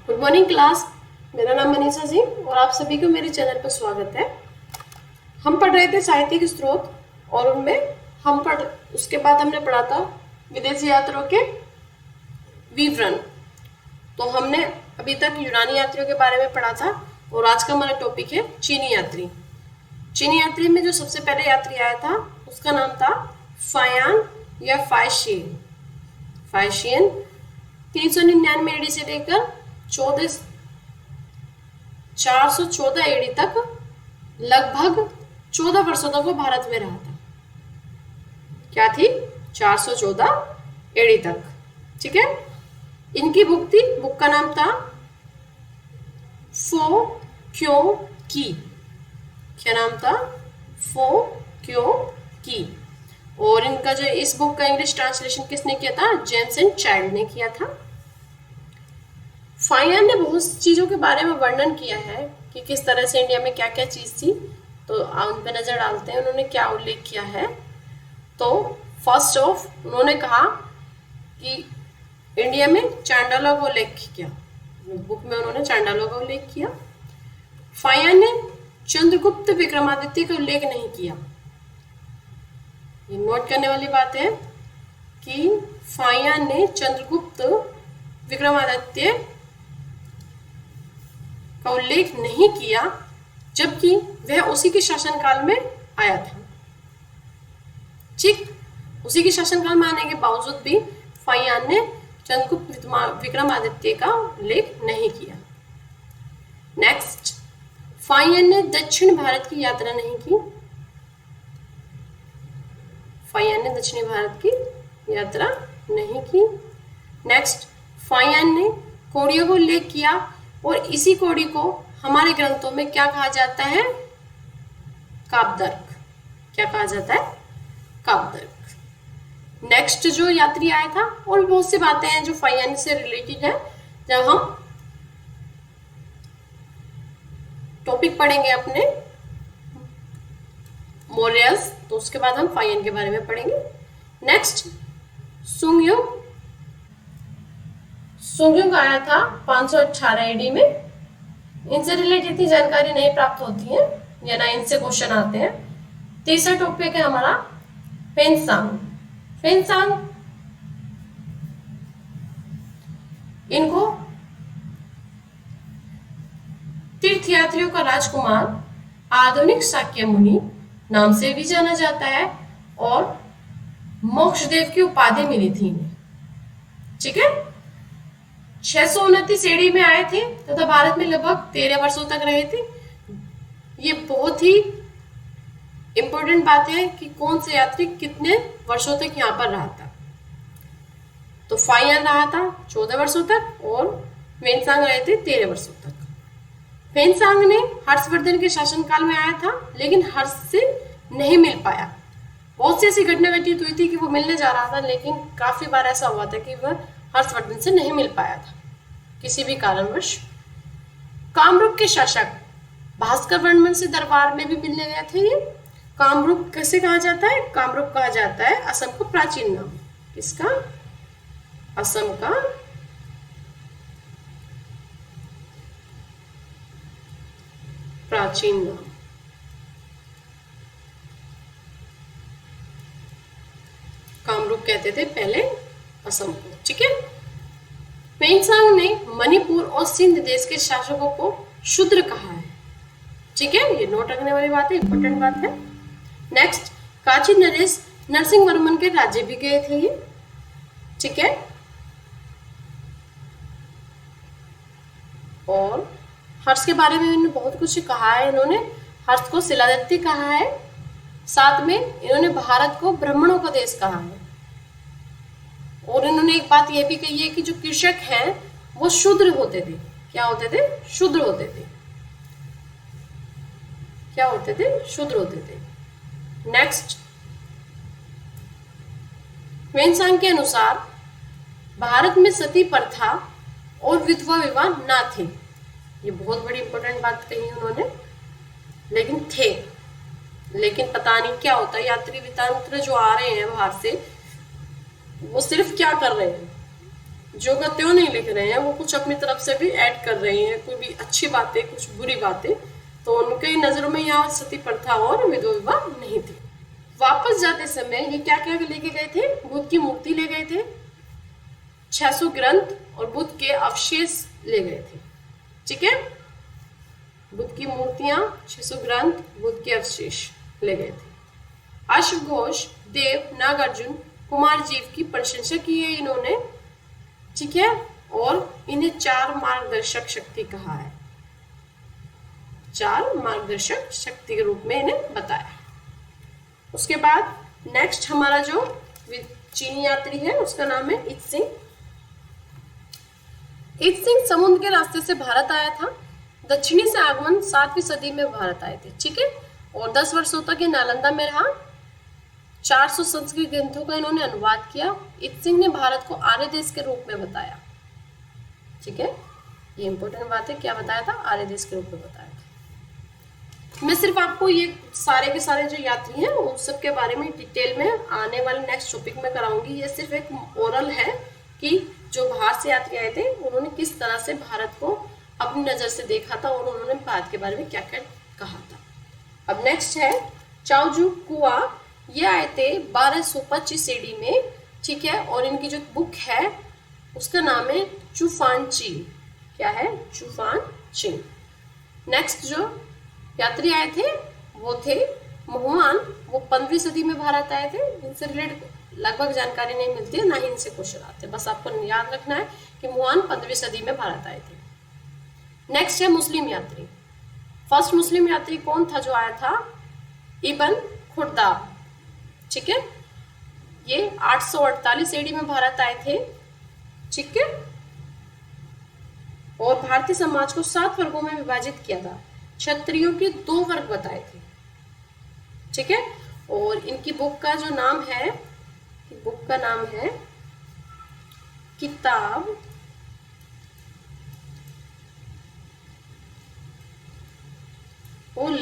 Good morning class. मेरा नाम मनीषा जी और आप सभी को मेरे चैनल पर स्वागत है। हम पढ़ रहे थे साहित्यिक स्रोत और उनमें उसके बाद हमने पढ़ा था विदेशी यात्रियों के विवरण। तो हमने अभी तक यूनानी यात्रियों के बारे में पढ़ा था और आज का हमारा टॉपिक है चीनी यात्री। चीनी यात्री में जो सबसे पहले यात्री आया था उसका नाम था फायान या फाइशियन। फाइशियन 399 एडी से लेकर 414 एडी तक लगभग 14 वर्षों तक वो भारत में रहा था। क्या थी? 414 एडी तक। ठीक है। इनकी बुक का नाम था फो क्यों की। क्या नाम था? फो क्यों की। और इनका जो इस बुक का इंग्लिश ट्रांसलेशन किसने किया था? जेम्स एंड चाइल्ड ने किया था। फायान ने बहुत चीज़ों के बारे में वर्णन किया है कि किस तरह से इंडिया में क्या क्या चीज़ थी, तो उन पर नज़र डालते हैं उन्होंने क्या उल्लेख किया है। तो फर्स्ट ऑफ उन्होंने कहा कि इंडिया में चांडालों का उल्लेख किया। बुक में उन्होंने चांडालों का उल्लेख किया। फायान ने चंद्रगुप्त विक्रमादित्य का उल्लेख नहीं किया। ये नोट करने वाली बात है कि फायान ने चंद्रगुप्त विक्रमादित्य का उल्लेख नहीं किया, जबकि वह उसी के शासनकाल में आया था। ठीक, उसी के शासनकाल में आने के बावजूद भी फायान ने चंद्रगुप्त विक्रमादित्य का उल्लेख नहीं किया। नेक्स्ट, फायान ने दक्षिण भारत की यात्रा नहीं की। फायान ने दक्षिणी भारत की यात्रा नहीं की। नेक्स्ट, फायान ने कोड़ियों को उल्लेख किया और इसी कोड़ी को हमारे ग्रंथों में क्या कहा जाता है? काव्यदर्क। क्या कहा जाता है? काव्यदर्क। नेक्स्ट जो यात्री आया था, और भी बहुत सी बातें हैं जो फायान से रिलेटेड है। जब हम टॉपिक पढ़ेंगे अपने मौर्यस, तो उसके बाद हम फायान के बारे में पढ़ेंगे। नेक्स्ट, सुंगयुंग आया था 518 एडी में। इनसे रिलेटेड इतनी जानकारी नहीं प्राप्त होती है या ना इनसे क्वेश्चन आते हैं। तीसरा टॉपिक है हमारा फेनसांग। फेनसांग इनको तीर्थयात्रियों का राजकुमार, आधुनिक शाक्य मुनि नाम से भी जाना जाता है और मोक्षदेव की उपाधि मिली थी इन्हें। ठीक है। 629 एडी में आए थे तथा भारत में लगभग 13 वर्षों तक रहे थे। ये बहुत ही इंपॉर्टेंट बात है कि कौन से यात्री कितने वर्षों तक यहाँ पर रहा था। तो फायान रहा था 14 वर्षों तक और फेनसांग रहे थे 13 वर्षों तक। फेनसांग ने हर्षवर्धन के शासनकाल में आया था, लेकिन हर्ष से नहीं मिल पाया। बहुत सी ऐसी घटना घटित हुई थी कि वो मिलने जा रहा था, लेकिन काफी बार ऐसा हुआ था कि वह हर्षवर्धन से नहीं मिल पाया था किसी भी कारणवश। कामरूप के शासक भास्कर वर्मन से दरबार में भी मिलने गए थे। ये कामरूप कैसे कहा जाता है? कामरूप कहा जाता है असम का प्राचीन नाम। किसका? असम का प्राचीन नाम। कामरूप कहते थे पहले असम को। ठीक है। फेनसांग ने मणिपुर और सिंध देश के शासकों को शूद्र कहा है। ठीक है, ये नोट रखने वाली बात है, इंपॉर्टेंट बात है। नेक्स्ट, काची नरेश नरसिंह वर्मन के राज्य भी गए थे ये। ठीक है। और हर्ष के बारे में इन्होंने बहुत कुछ कहा है। इन्होंने हर्ष को शिलादित्य कहा है, साथ में इन्होंने भारत को ब्राह्मणों का देश कहा है। और इन्होंने एक बात यह भी कही है कि जो कृषक हैं वो शूद्र होते थे। क्या होते थे? शूद्र होते थे। क्या होते थे? शूद्र होते थे। नेक्स्ट, फेनसांग के अनुसार भारत में सती प्रथा और विधवा विवाह ना थे। ये बहुत बड़ी इंपॉर्टेंट बात कही उन्होंने। लेकिन थे, लेकिन पता नहीं क्या होता है। यात्री वितांत्र जो आ रहे हैं बाहर से, वो सिर्फ क्या कर रहे हैं? जो का त्यों नहीं लिख रहे हैं, वो कुछ अपनी तरफ से भी ऐड कर रहे हैं, कोई भी अच्छी बातें कुछ बुरी बातें। तो उनके नजरों में यहाँ सती प्रथा और विधवा विवाह नहीं थी। वापस जाते समय ये क्या क्या लेके गए थे? बुद्ध की मूर्ति ले गए थे, 600 ग्रंथ और बुद्ध के अवशेष ले गए थे। ठीक है, बुद्ध की मूर्तियां, 600 ग्रंथ, बुद्ध के अवशेष ले गए थे। अश्वघोष, देव, नागार्जुन, कुमार जीव की प्रशंसा की है इन्होंने। ठीक है, और इन्हें 4 मार्गदर्शक शक्ति कहा है, 4 मार्गदर्शक शक्ति के रूप में इन्हें बताया। उसके बाद नेक्स्ट हमारा जो चीनी यात्री है उसका नाम है इत्सिंग। इत्सिंग समुद्र के रास्ते से भारत आया था। दक्षिणी से आगमन 7वीं सदी में भारत आए थे। ठीक है, और 10 वर्षों तक ये नालंदा में रहा। 400 संस्कृत ग्रंथों का इन्होंने अनुवाद किया। इत्सिंग ने भारत को आर्य देश के रूप में बताया। ठीक है, ये इंपॉर्टेंट बात है, क्या बताया था? आर्य देश के रूप में बताया था। मैं सिर्फ आपको ये सारे के सारे जो यात्री हैं उन सब के बारे में डिटेल में आने वाले नेक्स्ट टॉपिक में कराऊंगी। ये सिर्फ एक ओरल है कि जो बाहर से यात्री आए थे उन्होंने किस तरह से भारत को अपनी नजर से देखा था और उन्होंने भारत के बारे में क्या क्या कहा था। अब नेक्स्ट है चाओजू कुआ। ये आए थे 1225 AD में। ठीक है, और इनकी जो बुक है उसका नाम है चूफानची। क्या है? चूफानची। नेक्स्ट जो यात्री आए थे वो थे मुहुआन। वो 15वीं सदी में भारत आए थे। इनसे रिलेटेड लगभग जानकारी नहीं मिलती है, ना ही इनसे क्वेश्चन आते हैं, बस आपको याद रखना है कि मुहुआन 15वीं सदी में भारत आए थे। नेक्स्ट है मुस्लिम यात्री। फर्स्ट मुस्लिम यात्री कौन था जो आया था? इबन खुर्दाब। ठीक है, ये 848 AD में भारत आए थे। ठीक है, और भारतीय समाज को 7 वर्गों में विभाजित किया था। क्षत्रियों के 2 वर्ग बताए थे। ठीक है, और इनकी बुक का जो नाम है, बुक का नाम है किताब उल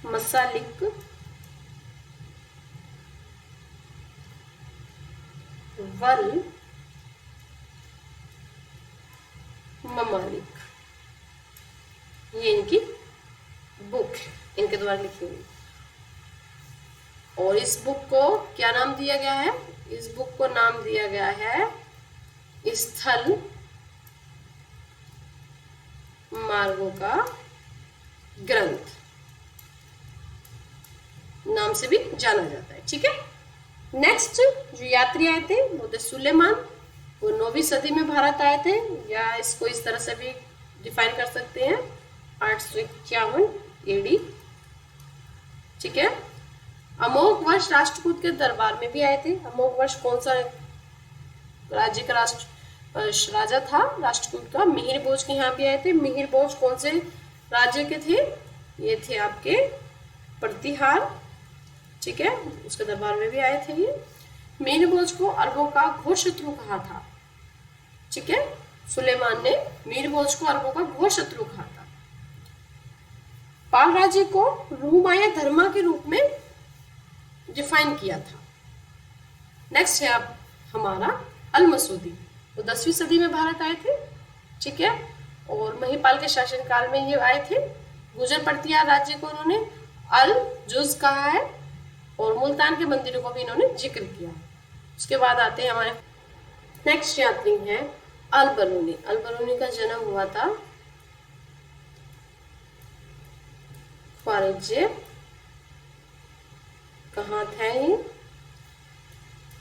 मसालिक वल ममालिक। ये इनकी बुक है, इनके द्वारा लिखी हुई। और इस बुक को क्या नाम दिया गया है? इस बुक को नाम दिया गया है स्थल मार्गों का ग्रंथ नाम से भी जाना जाता है। ठीक है, नेक्स्ट जो यात्री आए थे वो थे सुलेमान। वो 9वीं सदी में भारत आए थे, या इसको इस तरह से भी डिफाइन कर सकते हैं 851 AD। ठीक है, अमोघ वर्ष राष्ट्रकूट के दरबार में भी आए थे। अमोघ वर्ष कौन सा राज्य का राजा था राष्ट्रकूट का? मिहिर भोज के यहाँ भी आए थे। मिहिर भोज कौन से राज्य के थे? ये थे आपके प्रतिहार। ठीक है, उसके दरबार में भी आए थे ये। मिहिर भोज को अरबों का घोर शत्रु कहा था। ठीक है, सुलेमान ने मिहिर भोज को अरबों का घोर शत्रु कहा था। पाल राज्य को रूमाया धर्मा के रूप में डिफाइन किया था। नेक्स्ट है अब हमारा अल मसूदी। वो 10वीं सदी में भारत आए थे। ठीक है, और महिपाल के शासनकाल में ये आए थे। गुजर पर्तिया राज्य को इन्होंने अल जुज कहा है, और मुल्तान के मंदिरों को भी इन्होंने जिक्र किया। उसके बाद आते हैं हमारे नेक्स्ट यात्री हैं अल बरूनी। अल बरूनी का जन्म हुआ था ख्वारिज़्म। कहाँ था ये?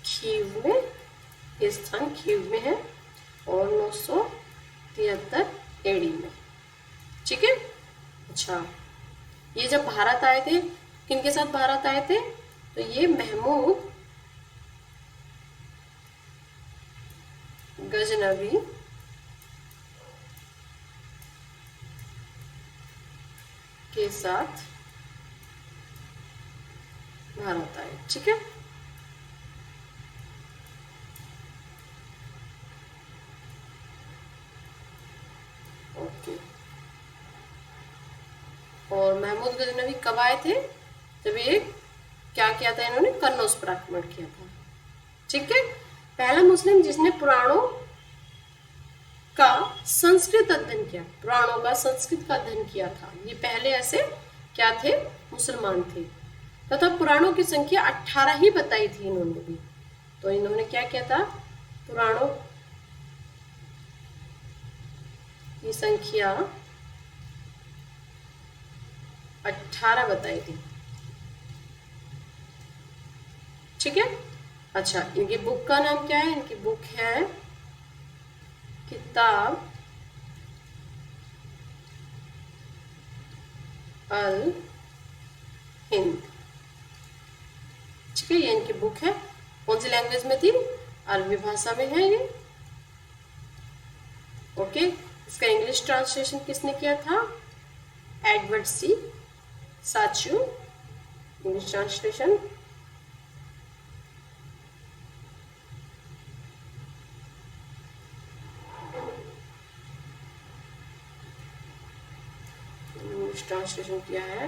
खीव में। ये स्थान खीव में है, और 973 AD में। ठीक है, अच्छा, ये जब भारत आए थे, किनके साथ भारत आए थे? तो ये महमूद गजनवी के साथ भारत आए। ठीक है, ओके। और महमूद गजनवी कब आए थे? जब ये क्या किया था इन्होंने? कन्नौज पर आक्रमण किया था। ठीक है, पहला मुस्लिम जिसने पुराणों का संस्कृत अध्ययन किया, पुराणों का संस्कृत का अध्ययन किया था, ये पहले ऐसे क्या थे? मुसलमान थे। तथा पुराणों की संख्या 18 ही बताई थी इन्होंने भी। तो इन्होंने क्या किया था? पुराणों की संख्या 18 बताई थी। ठीक है, अच्छा, इनकी बुक का नाम क्या है? इनकी बुक है किताब अल हिंद। ठीक है, ये इनकी बुक है। कौन सी लैंग्वेज में थी? अरबी भाषा में है ये। ओके, इसका इंग्लिश ट्रांसलेशन किसने किया था? एडवर्ड सी साचू, इंग्लिश ट्रांसलेशन। इंग्लिश ट्रांसलेशन किया है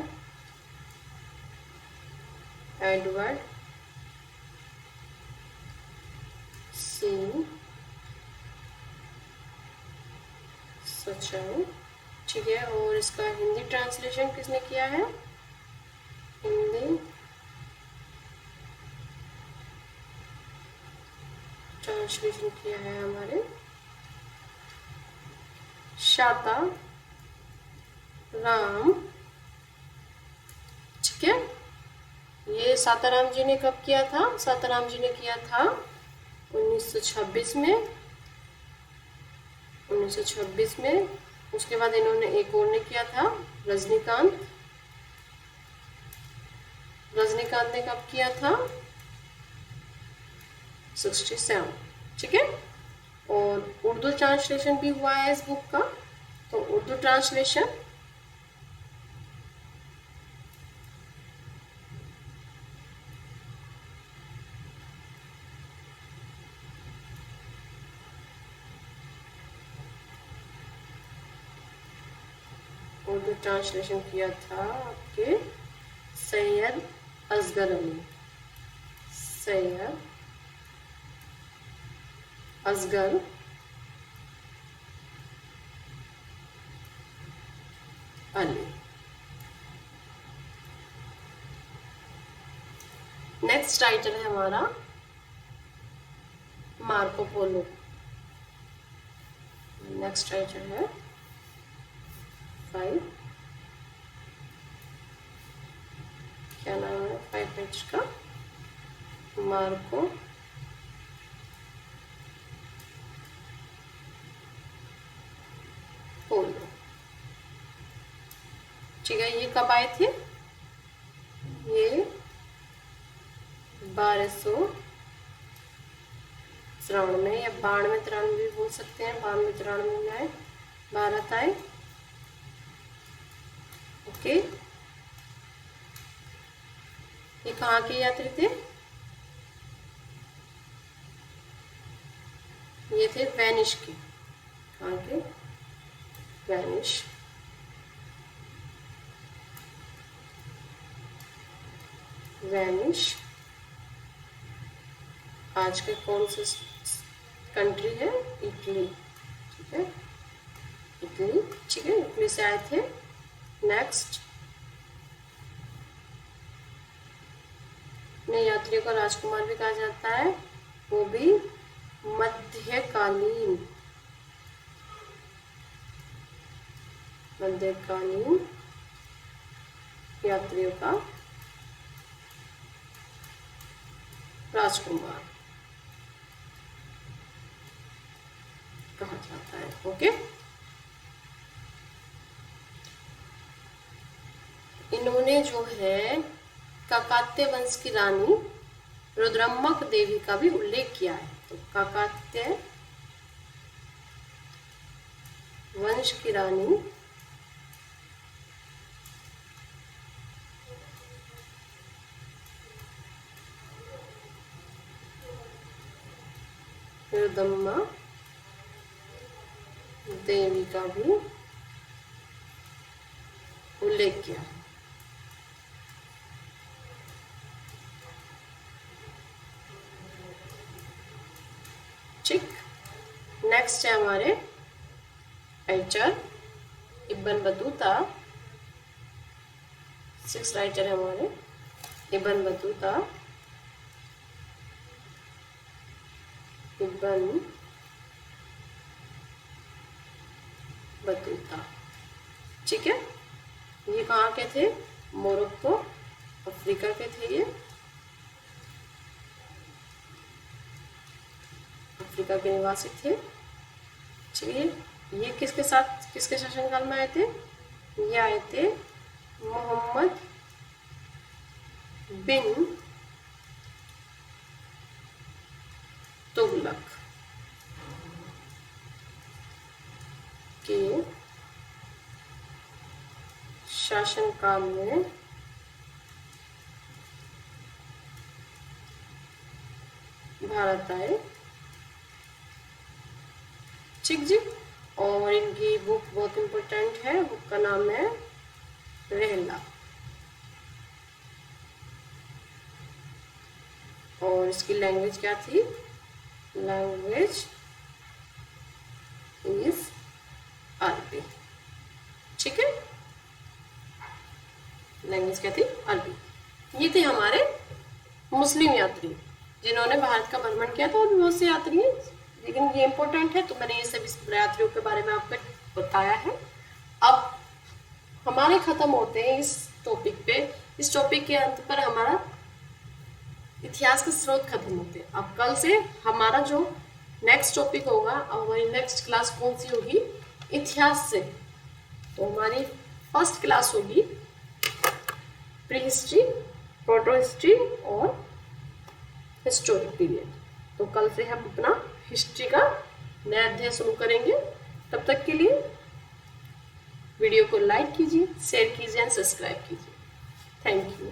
एडवर्ड सी सचाऊ। ठीक है, और इसका हिंदी ट्रांसलेशन किसने किया है? हिंदी ट्रांसलेशन किया है हमारे शाता राम। ठीक है, ये साताराम जी ने कब किया था? साताराम जी ने किया था 1926 में। 1926 में। उसके बाद इन्होंने एक और ने किया था, रजनीकांत। रजनीकांत ने कब किया था? 67। ठीक है, और उर्दू ट्रांसलेशन भी हुआ है इस बुक का। तो उर्दू ट्रांसलेशन किया था आपके सैयद असगर अली। सैयद असगर अली। नेक्स्ट राइटर है हमारा मार्को पोलो। नेक्स्ट राइटर है 5, क्या नाम है 5 पेज का? Marco Polo. ठीक है, ये कब आए थे? ये 1293 या 92-93 भी बोल सकते हैं। 92-93 में आए, भारत आए। ओके, ये कहाँ के यात्री थे? ये थे वेनिस के। कहाँ के? वेनिस। वेनिस आज के कौन से कंट्री है? इटली। ठीक है, इटली। ठीक है, इटली से आए थे। नेक्स्ट, अपने यात्रियों को राजकुमार भी कहा जाता है, वो भी मध्यकालीन यात्रियों का राजकुमार कहा जाता है। ओके, इन्होंने जो है काकात्य वंश की रानी रुद्रम्मक देवी का भी उल्लेख किया है। तो काकात्य वंश की रानी रुद्रम्मा देवी का भी उल्लेख किया है। ठीक। नेक्स्ट है हमारे राइटर इब्न बतूता। 6 राइटर है हमारे इब्न बतूता, इब्न बतूता। ठीक है, ये कहाँ के थे? मोरक्को, अफ्रीका के थे ये, अफ्रीका के निवासी थे। चलिए, ये किसके साथ, किसके शासनकाल में आए थे? ये आए थे मोहम्मद बिन तुगलक के शासनकाल में भारत आए। ठीक जी। और इनकी बुक बहुत इंपॉर्टेंट है, बुक का नाम है रहला, और इसकी लैंग्वेज क्या थी? लैंग्वेज इज अरबी। ठीक है, लैंग्वेज क्या थी? अरबी। ये थे हमारे मुस्लिम यात्री जिन्होंने भारत का भ्रमण किया था, और बहुत से यात्री हैं, लेकिन ये इंपॉर्टेंट है तो मैंने ये सभी यात्रियों के बारे में आपको बताया है। अब हमारे खत्म होते हैं इस टॉपिक पे। इस टॉपिक के अंत पर हमारा इतिहास के स्रोत खत्म होते हैं। अब कल से हमारा जो नेक्स्ट टॉपिक होगा, और हमारी नेक्स्ट क्लास कौन सी होगी? इतिहास से। तो हमारी फर्स्ट क्लास होगी प्री हिस्ट्री, प्रोटो हिस्ट्री और हिस्टोरिक पीरियड। तो कल से हम अपना हिस्ट्री का नया अध्याय शुरू करेंगे। तब तक के लिए वीडियो को लाइक कीजिए, शेयर कीजिए एंड सब्सक्राइब कीजिए। Thank you.